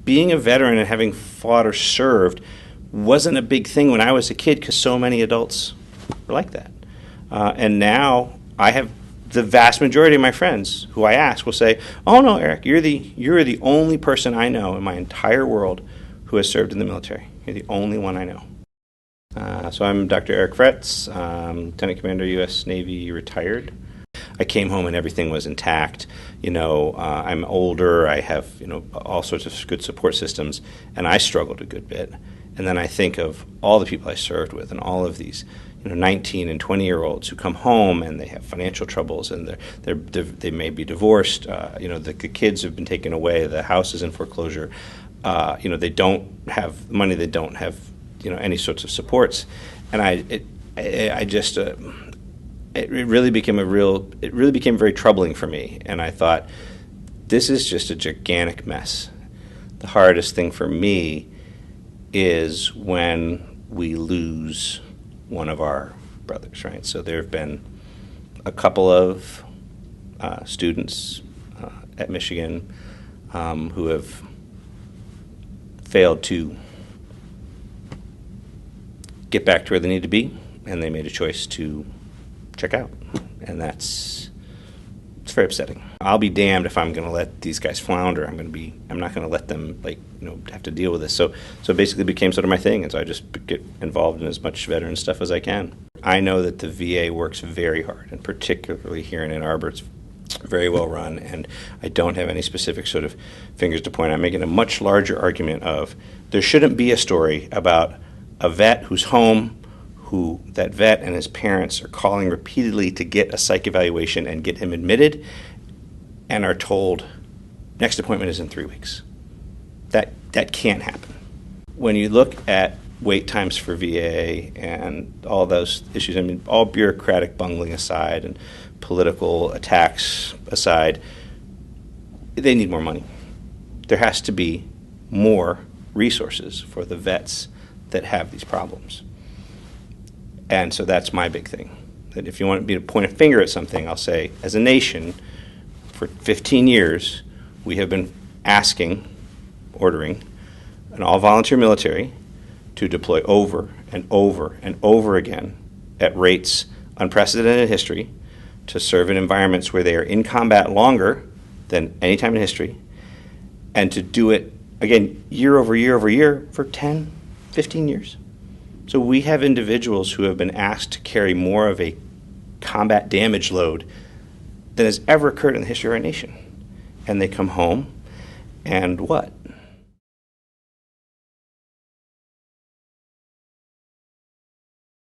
being a veteran and having fought or served wasn't a big thing when I was a kid because so many adults were like that. And now I have the vast majority of my friends who I ask will say, "Oh no, Eric, you're the only person I know in my entire world who has served in the military. You're the only one I know." So I'm Dr. Eric Fretz, Lieutenant Commander, U.S. Navy, retired. I came home and everything was intact. I'm older. I have all sorts of good support systems, and I struggled a good bit. And then I think of all the people I served with, and all of these 19 and 20-year-olds who come home and they have financial troubles, and they may be divorced. The kids have been taken away. The house is in foreclosure. They don't have money. They don't have any sorts of supports. And it really became very troubling for me. And I thought, this is just a gigantic mess. The hardest thing for me is when we lose one of our brothers, right? So there have been a couple of students at Michigan who have failed to get back to where they need to be, and they made a choice to check out, and it's very upsetting. I'll be damned if I'm going to let these guys flounder. I'm not going to let them have to deal with this. So it basically became sort of my thing, and so I just get involved in as much veteran stuff as I can. I know that the VA works very hard, and particularly here in Ann Arbor, it's very well run, and I don't have any specific sort of fingers to point. I'm making a much larger argument of there shouldn't be a story about a vet who's home, who that vet and his parents are calling repeatedly to get a psych evaluation and get him admitted, and are told next appointment is in 3 weeks. That can't happen. When you look at wait times for VA and all those issues, all bureaucratic bungling aside and political attacks aside, they need more money. There has to be more resources for the vets that have these problems. And so that's my big thing. That if you want me to point a finger at something, I'll say, as a nation, for 15 years, we have been ordering an all-volunteer military to deploy over and over and over again at rates unprecedented in history, to serve in environments where they are in combat longer than any time in history, and to do it, again, year over year over year for 10, 15 years. So we have individuals who have been asked to carry more of a combat damage load than has ever occurred in the history of our nation. And they come home, and what?